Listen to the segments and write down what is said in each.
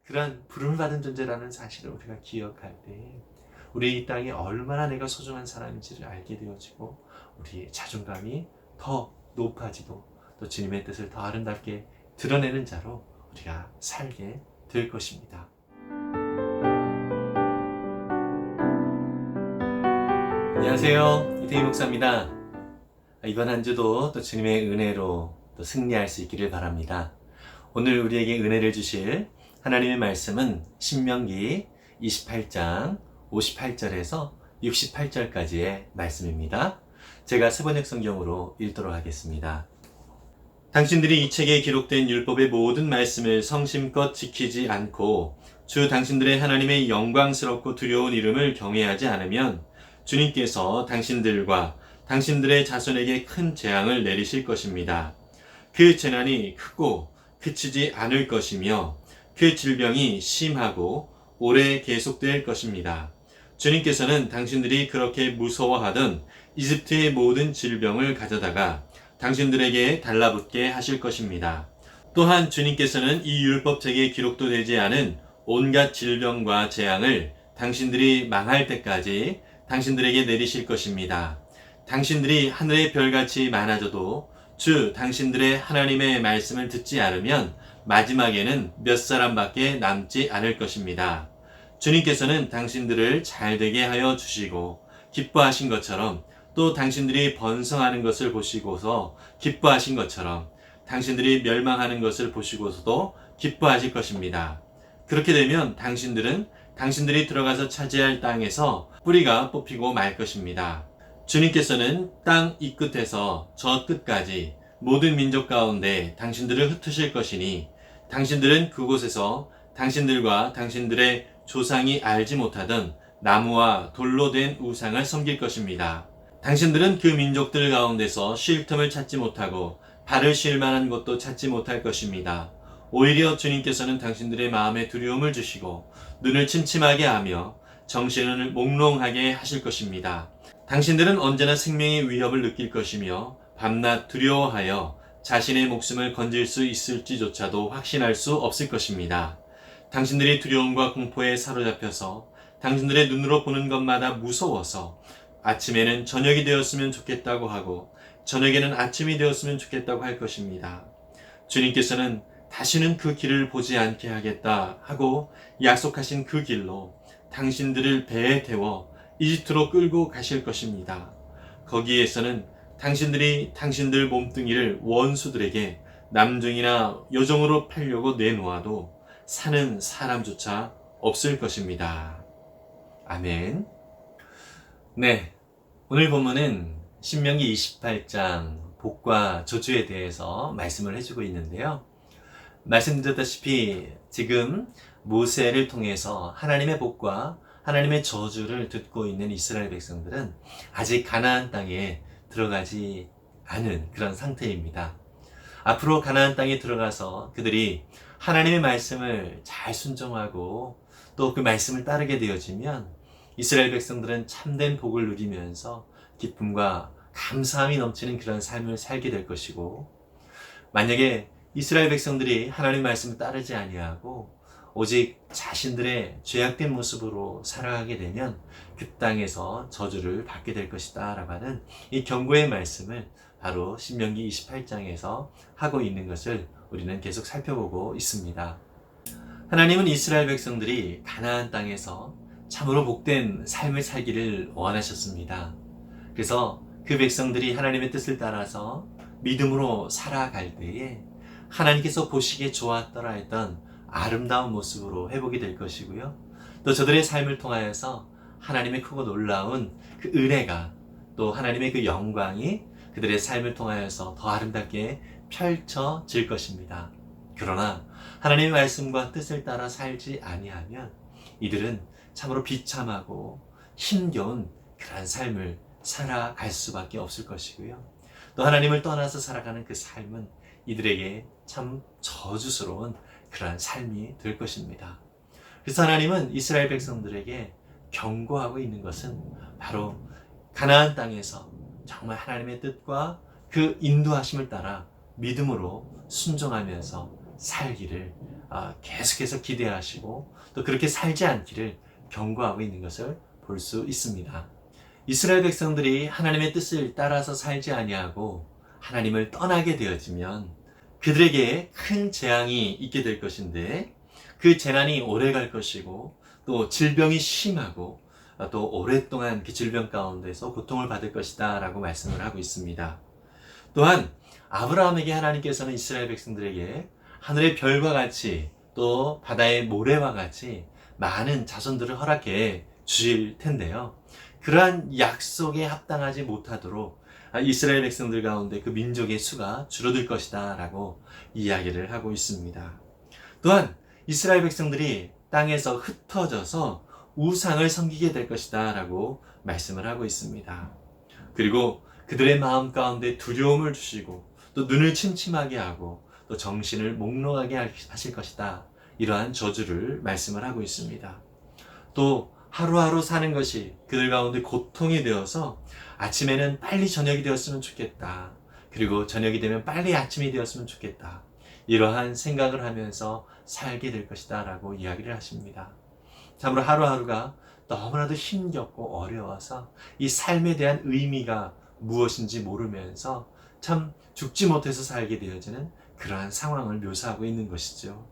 그런 부름을 받은 존재라는 사실을 우리가 기억할 때 우리 이 땅에 얼마나 내가 소중한 사람인지를 알게 되어지고 우리의 자존감이 더 높아지고 또 주님의 뜻을 더 아름답게 드러내는 자로 우리가 살게 될 것입니다. 안녕하세요. 이태희 목사입니다. 이번 한 주도 또 주님의 은혜로 또 승리할 수 있기를 바랍니다. 오늘 우리에게 은혜를 주실 하나님의 말씀은 신명기 28장 58절에서 68절까지의 말씀입니다. 제가 세번역 성경으로 읽도록 하겠습니다. 당신들이 이 책에 기록된 율법의 모든 말씀을 성심껏 지키지 않고 주 당신들의 하나님의 영광스럽고 두려운 이름을 경외하지 않으면 주님께서 당신들과 당신들의 자손에게 큰 재앙을 내리실 것입니다. 그 재난이 크고 그치지 않을 것이며 그 질병이 심하고 오래 계속될 것입니다. 주님께서는 당신들이 그렇게 무서워하던 이집트의 모든 질병을 가져다가 당신들에게 달라붙게 하실 것입니다. 또한 주님께서는 이 율법책에 기록도 되지 않은 온갖 질병과 재앙을 당신들이 망할 때까지 당신들에게 내리실 것입니다. 당신들이 하늘의 별같이 많아져도 주 당신들의 하나님의 말씀을 듣지 않으면 마지막에는 몇 사람밖에 남지 않을 것입니다. 주님께서는 당신들을 잘되게 하여 주시고 기뻐하신 것처럼 또 당신들이 번성하는 것을 보시고서 기뻐하신 것처럼 당신들이 멸망하는 것을 보시고서도 기뻐하실 것입니다. 그렇게 되면 당신들은 당신들이 들어가서 차지할 땅에서 뿌리가 뽑히고 말 것입니다. 주님께서는 땅 이 끝에서 저 끝까지 모든 민족 가운데 당신들을 흩으실 것이니 당신들은 그곳에서 당신들과 당신들의 조상이 알지 못하던 나무와 돌로 된 우상을 섬길 것입니다. 당신들은 그 민족들 가운데서 쉴 틈을 찾지 못하고 발을 쉴 만한 곳도 찾지 못할 것입니다. 오히려 주님께서는 당신들의 마음에 두려움을 주시고 눈을 침침하게 하며 정신을 몽롱하게 하실 것입니다. 당신들은 언제나 생명의 위협을 느낄 것이며 밤낮 두려워하여 자신의 목숨을 건질 수 있을지조차도 확신할 수 없을 것입니다. 당신들이 두려움과 공포에 사로잡혀서 당신들의 눈으로 보는 것마다 무서워서 아침에는 저녁이 되었으면 좋겠다고 하고 저녁에는 아침이 되었으면 좋겠다고 할 것입니다. 주님께서는 다시는 그 길을 보지 않게 하겠다 하고 약속하신 그 길로 당신들을 배에 태워 이집트로 끌고 가실 것입니다. 거기에서는 당신들이 당신들 몸뚱이를 원수들에게 남종이나 여종으로 팔려고 내놓아도 사는 사람조차 없을 것입니다. 아멘. 네, 오늘 본문은 신명기 28장 복과 저주에 대해서 말씀을 해주고 있는데요. 말씀드렸다시피 지금 모세를 통해서 하나님의 복과 하나님의 저주를 듣고 있는 이스라엘 백성들은 아직 가나안 땅에 들어가지 않은 그런 상태입니다. 앞으로 가나안 땅에 들어가서 그들이 하나님의 말씀을 잘 순종하고 또 그 말씀을 따르게 되어지면 이스라엘 백성들은 참된 복을 누리면서 기쁨과 감사함이 넘치는 그런 삶을 살게 될 것이고, 만약에 이스라엘 백성들이 하나님 말씀을 따르지 아니하고 오직 자신들의 죄악된 모습으로 살아가게 되면 그 땅에서 저주를 받게 될 것이다 라고 하는 이 경고의 말씀을 바로 신명기 28장에서 하고 있는 것을 우리는 계속 살펴보고 있습니다. 하나님은 이스라엘 백성들이 가나안 땅에서 참으로 복된 삶을 살기를 원하셨습니다. 그래서 그 백성들이 하나님의 뜻을 따라서 믿음으로 살아갈 때에 하나님께서 보시기에 좋았더라 했던 아름다운 모습으로 회복이 될 것이고요. 또 저들의 삶을 통하여서 하나님의 크고 놀라운 그 은혜가 또 하나님의 그 영광이 그들의 삶을 통하여서 더 아름답게 펼쳐질 것입니다. 그러나 하나님의 말씀과 뜻을 따라 살지 아니하면 이들은 참으로 비참하고 힘겨운 그러한 삶을 살아갈 수밖에 없을 것이고요. 또 하나님을 떠나서 살아가는 그 삶은 이들에게 참 저주스러운 그러한 삶이 될 것입니다. 그래서 하나님은 이스라엘 백성들에게 경고하고 있는 것은 바로 가나안 땅에서 정말 하나님의 뜻과 그 인도하심을 따라 믿음으로 순종하면서 살기를 계속해서 기대하시고 또 그렇게 살지 않기를 경고하고 있는 것을 볼 수 있습니다. 이스라엘 백성들이 하나님의 뜻을 따라서 살지 아니하고 하나님을 떠나게 되어지면 그들에게 큰 재앙이 있게 될 것인데, 그 재난이 오래 갈 것이고 또 질병이 심하고 또 오랫동안 그 질병 가운데서 고통을 받을 것이다 라고 말씀을 하고 있습니다. 또한 아브라함에게 하나님께서는 이스라엘 백성들에게 하늘의 별과 같이 또 바다의 모래와 같이 많은 자손들을 허락해 주실 텐데요. 그러한 약속에 합당하지 못하도록 이스라엘 백성들 가운데 그 민족의 수가 줄어들 것이다 라고 이야기를 하고 있습니다. 또한 이스라엘 백성들이 땅에서 흩어져서 우상을 섬기게 될 것이다 라고 말씀을 하고 있습니다. 그리고 그들의 마음 가운데 두려움을 주시고 또 눈을 침침하게 하고 또 정신을 몽롱하게 하실 것이다, 이러한 저주를 말씀을 하고 있습니다. 또 하루하루 사는 것이 그들 가운데 고통이 되어서 아침에는 빨리 저녁이 되었으면 좋겠다, 그리고 저녁이 되면 빨리 아침이 되었으면 좋겠다, 이러한 생각을 하면서 살게 될 것이다 라고 이야기를 하십니다. 참으로 하루하루가 너무나도 힘겹고 어려워서 이 삶에 대한 의미가 무엇인지 모르면서 참 죽지 못해서 살게 되어지는 그러한 상황을 묘사하고 있는 것이죠.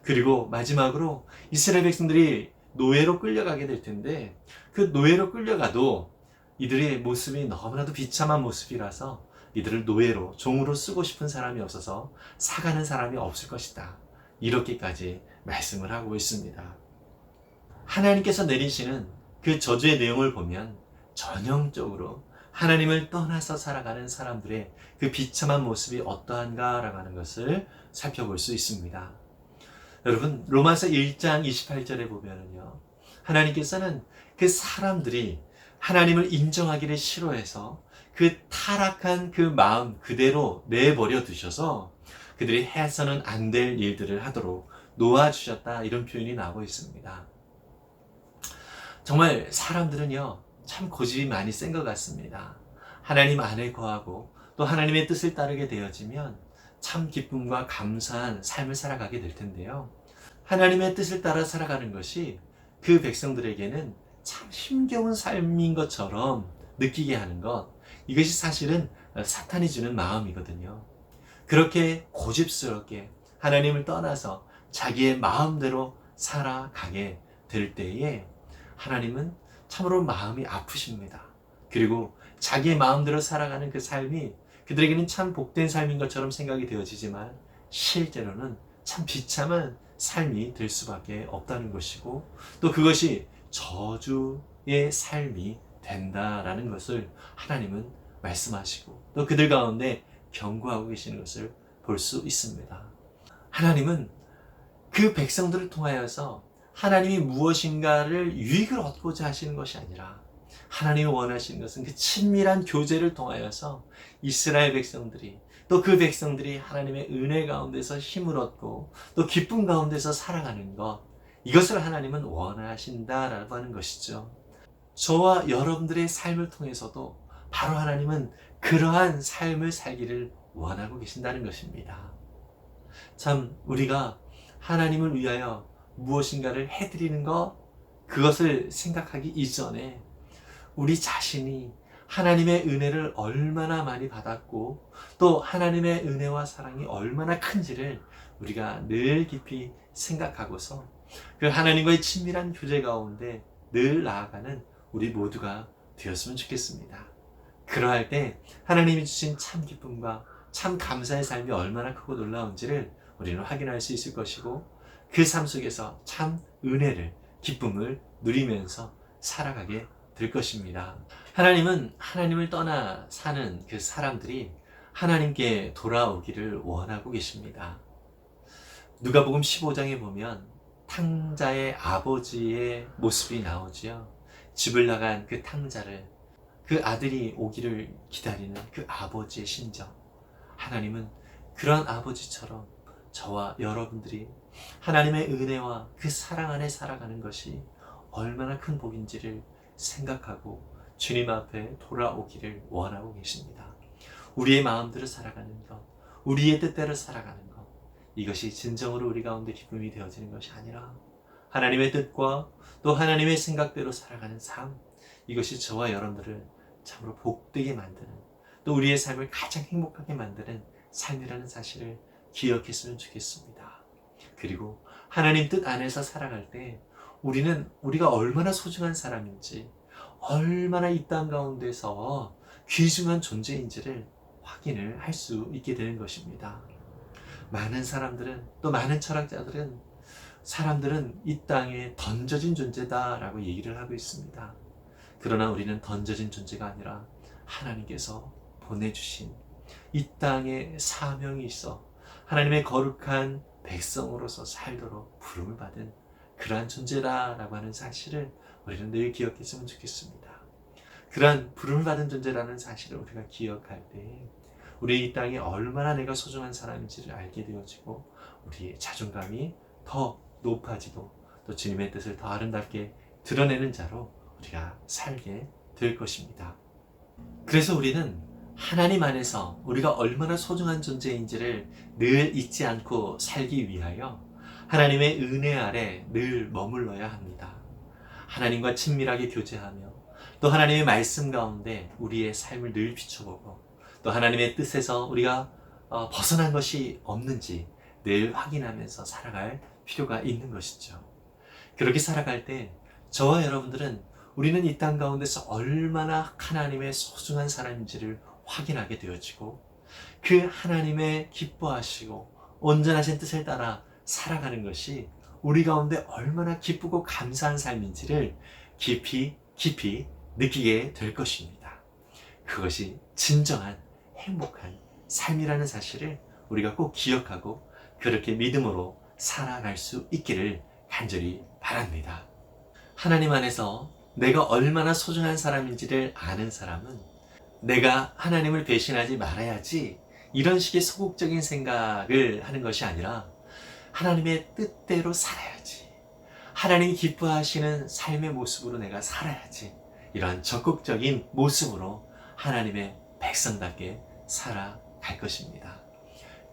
그리고 마지막으로 이스라엘 백성들이 노예로 끌려가게 될 텐데, 그 노예로 끌려가도 이들의 모습이 너무나도 비참한 모습이라서 이들을 노예로, 종으로 쓰고 싶은 사람이 없어서 사가는 사람이 없을 것이다, 이렇게까지 말씀을 하고 있습니다. 하나님께서 내리시는 그 저주의 내용을 보면 전형적으로 하나님을 떠나서 살아가는 사람들의 그 비참한 모습이 어떠한가라고 하는 것을 살펴볼 수 있습니다. 여러분, 로마서 1장 28절에 보면은요, 하나님께서는 그 사람들이 하나님을 인정하기를 싫어해서 그 타락한 그 마음 그대로 내버려 두셔서 그들이 해서는 안 될 일들을 하도록 놓아주셨다, 이런 표현이 나오고 있습니다. 정말 사람들은요, 참 고집이 많이 센 것 같습니다. 하나님 안에 거하고 또 하나님의 뜻을 따르게 되어지면 참 기쁨과 감사한 삶을 살아가게 될 텐데요. 하나님의 뜻을 따라 살아가는 것이 그 백성들에게는 참 힘겨운 삶인 것처럼 느끼게 하는 것, 이것이 사실은 사탄이 주는 마음이거든요. 그렇게 고집스럽게 하나님을 떠나서 자기의 마음대로 살아가게 될 때에 하나님은 참으로 마음이 아프십니다. 그리고 자기의 마음대로 살아가는 그 삶이 그들에게는 참 복된 삶인 것처럼 생각이 되어지지만 실제로는 참 비참한 삶이 될 수밖에 없다는 것이고, 또 그것이 저주의 삶이 된다라는 것을 하나님은 말씀하시고 또 그들 가운데 경고하고 계시는 것을 볼 수 있습니다. 하나님은 그 백성들을 통하여서 하나님이 무엇인가를 유익을 얻고자 하시는 것이 아니라, 하나님이 원하시는 것은 그 친밀한 교제를 통하여서 이스라엘 백성들이, 또 그 백성들이 하나님의 은혜 가운데서 힘을 얻고 또 기쁨 가운데서 살아가는 것, 이것을 하나님은 원하신다라고 하는 것이죠. 저와 여러분들의 삶을 통해서도 바로 하나님은 그러한 삶을 살기를 원하고 계신다는 것입니다. 참 우리가 하나님을 위하여 무엇인가를 해드리는 것, 그것을 생각하기 이전에 우리 자신이 하나님의 은혜를 얼마나 많이 받았고 또 하나님의 은혜와 사랑이 얼마나 큰지를 우리가 늘 깊이 생각하고서 그 하나님과의 친밀한 교제 가운데 늘 나아가는 우리 모두가 되었으면 좋겠습니다. 그러할 때 하나님이 주신 참 기쁨과 참 감사의 삶이 얼마나 크고 놀라운지를 우리는 확인할 수 있을 것이고, 그 삶 속에서 참 은혜를, 기쁨을 누리면서 살아가게 될 것입니다. 하나님은 하나님을 떠나 사는 그 사람들이 하나님께 돌아오기를 원하고 계십니다. 누가복음 15장에 보면 탕자의 아버지의 모습이 나오지요. 집을 나간 그 탕자를, 그 아들이 오기를 기다리는 그 아버지의 심정. 하나님은 그런 아버지처럼 저와 여러분들이 하나님의 은혜와 그 사랑 안에 살아가는 것이 얼마나 큰 복인지를 생각하고 주님 앞에 돌아오기를 원하고 계십니다. 우리의 마음대로 살아가는 것, 우리의 뜻대로 살아가는 것, 이것이 진정으로 우리 가운데 기쁨이 되어지는 것이 아니라 하나님의 뜻과 또 하나님의 생각대로 살아가는 삶, 이것이 저와 여러분들을 참으로 복되게 만드는, 또 우리의 삶을 가장 행복하게 만드는 삶이라는 사실을 기억했으면 좋겠습니다. 그리고 하나님 뜻 안에서 살아갈 때 우리가 얼마나 소중한 사람인지, 얼마나 이 땅 가운데서 귀중한 존재인지를 확인을 할 수 있게 되는 것입니다. 많은 사람들은, 또 많은 철학자들은 사람들은 이 땅에 던져진 존재다라고 얘기를 하고 있습니다. 그러나 우리는 던져진 존재가 아니라 하나님께서 보내주신 이 땅에 사명이 있어 하나님의 거룩한 백성으로서 살도록 부름을 받은 그러한 존재다라고 하는 사실을 우리는 늘 기억했으면 좋겠습니다. 그러한 부름을 받은 존재라는 사실을 우리가 기억할 때 우리 이 땅에 얼마나 내가 소중한 사람인지를 알게 되어지고 우리의 자존감이 더 높아지고 또 주님의 뜻을 더 아름답게 드러내는 자로 우리가 살게 될 것입니다. 그래서 우리는 하나님 안에서 우리가 얼마나 소중한 존재인지를 늘 잊지 않고 살기 위하여 하나님의 은혜 아래 늘 머물러야 합니다. 하나님과 친밀하게 교제하며 또 하나님의 말씀 가운데 우리의 삶을 늘 비춰보고 또 하나님의 뜻에서 우리가 벗어난 것이 없는지 늘 확인하면서 살아갈 필요가 있는 것이죠. 그렇게 살아갈 때 저와 여러분들은 우리는 이 땅 가운데서 얼마나 하나님의 소중한 사람인지를 확인하게 되어지고 그 하나님의 기뻐하시고 온전하신 뜻을 따라 살아가는 것이 우리 가운데 얼마나 기쁘고 감사한 삶인지를 깊이 느끼게 될 것입니다. 그것이 진정한 행복한 삶이라는 사실을 우리가 꼭 기억하고 그렇게 믿음으로 살아갈 수 있기를 간절히 바랍니다. 하나님 안에서 내가 얼마나 소중한 사람인지를 아는 사람은 내가 하나님을 배신하지 말아야지 이런 식의 소극적인 생각을 하는 것이 아니라 하나님의 뜻대로 살아야지, 하나님이 기뻐하시는 삶의 모습으로 내가 살아야지, 이러한 적극적인 모습으로 하나님의 백성답게 살아갈 것입니다.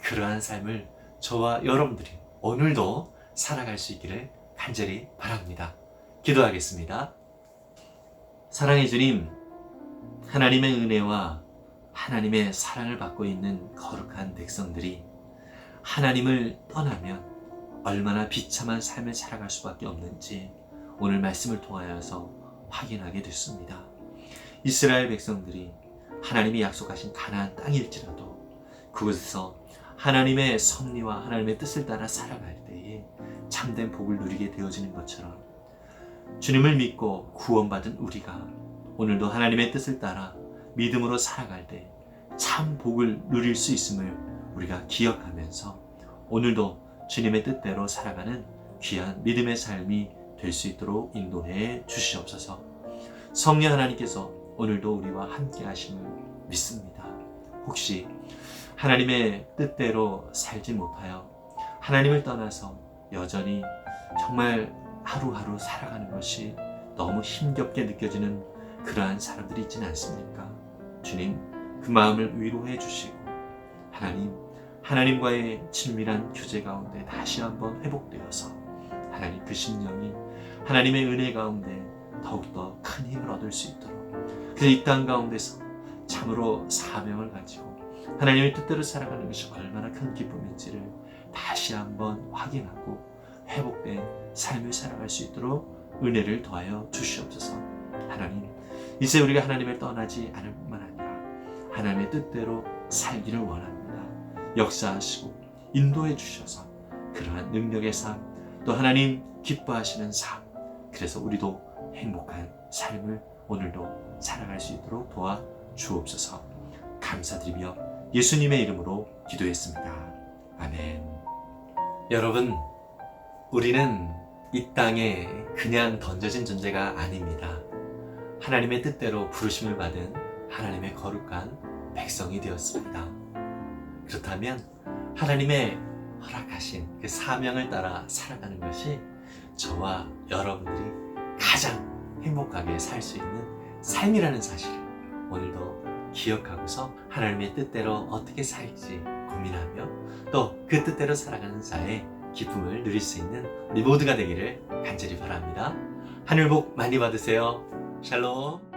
그러한 삶을 저와 여러분들이 오늘도 살아갈 수 있기를 간절히 바랍니다. 기도하겠습니다. 사랑의 주님, 하나님의 은혜와 하나님의 사랑을 받고 있는 거룩한 백성들이 하나님을 떠나면 얼마나 비참한 삶을 살아갈 수밖에 없는지 오늘 말씀을 통하여서 확인하게 됐습니다. 이스라엘 백성들이 하나님이 약속하신 가나안 땅일지라도 그곳에서 하나님의 섭리와 하나님의 뜻을 따라 살아갈 때에 참된 복을 누리게 되어지는 것처럼 주님을 믿고 구원받은 우리가 오늘도 하나님의 뜻을 따라 믿음으로 살아갈 때 참 복을 누릴 수 있음을 우리가 기억하면서 오늘도 주님의 뜻대로 살아가는 귀한 믿음의 삶이 될 수 있도록 인도해 주시옵소서. 성령 하나님께서 오늘도 우리와 함께 하심을 믿습니다. 혹시 하나님의 뜻대로 살지 못하여 하나님을 떠나서 여전히 정말 하루하루 살아가는 것이 너무 힘겹게 느껴지는 그러한 사람들이 있지는 않습니까? 주님, 그 마음을 위로해 주시고 하나님과의 친밀한 교제 가운데 다시 한번 회복되어서 하나님 그 심령이 하나님의 은혜 가운데 더욱더 큰 힘을 얻을 수 있도록, 그래서 이 땅 가운데서 참으로 사명을 가지고 하나님의 뜻대로 살아가는 것이 얼마나 큰 기쁨인지를 다시 한번 확인하고 회복된 삶을 살아갈 수 있도록 은혜를 더하여 주시옵소서. 하나님, 이제 우리가 하나님을 떠나지 않을 뿐만 아니라 하나님의 뜻대로 살기를 원합니다. 역사하시고 인도해 주셔서 그러한 능력의 삶, 또 하나님 기뻐하시는 삶, 그래서 우리도 행복한 삶을 오늘도 살아갈 수 있도록 도와 주옵소서. 감사드리며 예수님의 이름으로 기도했습니다. 아멘. 여러분, 우리는 이 땅에 그냥 던져진 존재가 아닙니다. 하나님의 뜻대로 부르심을 받은 하나님의 거룩한 백성이 되었습니다. 그렇다면 하나님의 허락하신 그 사명을 따라 살아가는 것이 저와 여러분들이 가장 행복하게 살 수 있는 삶이라는 사실을 오늘도 기억하고서 하나님의 뜻대로 어떻게 살지 고민하며 또 그 뜻대로 살아가는 자의 기쁨을 누릴 수 있는 우리 모두가 되기를 간절히 바랍니다. 하늘 복 많이 받으세요. 샬롬.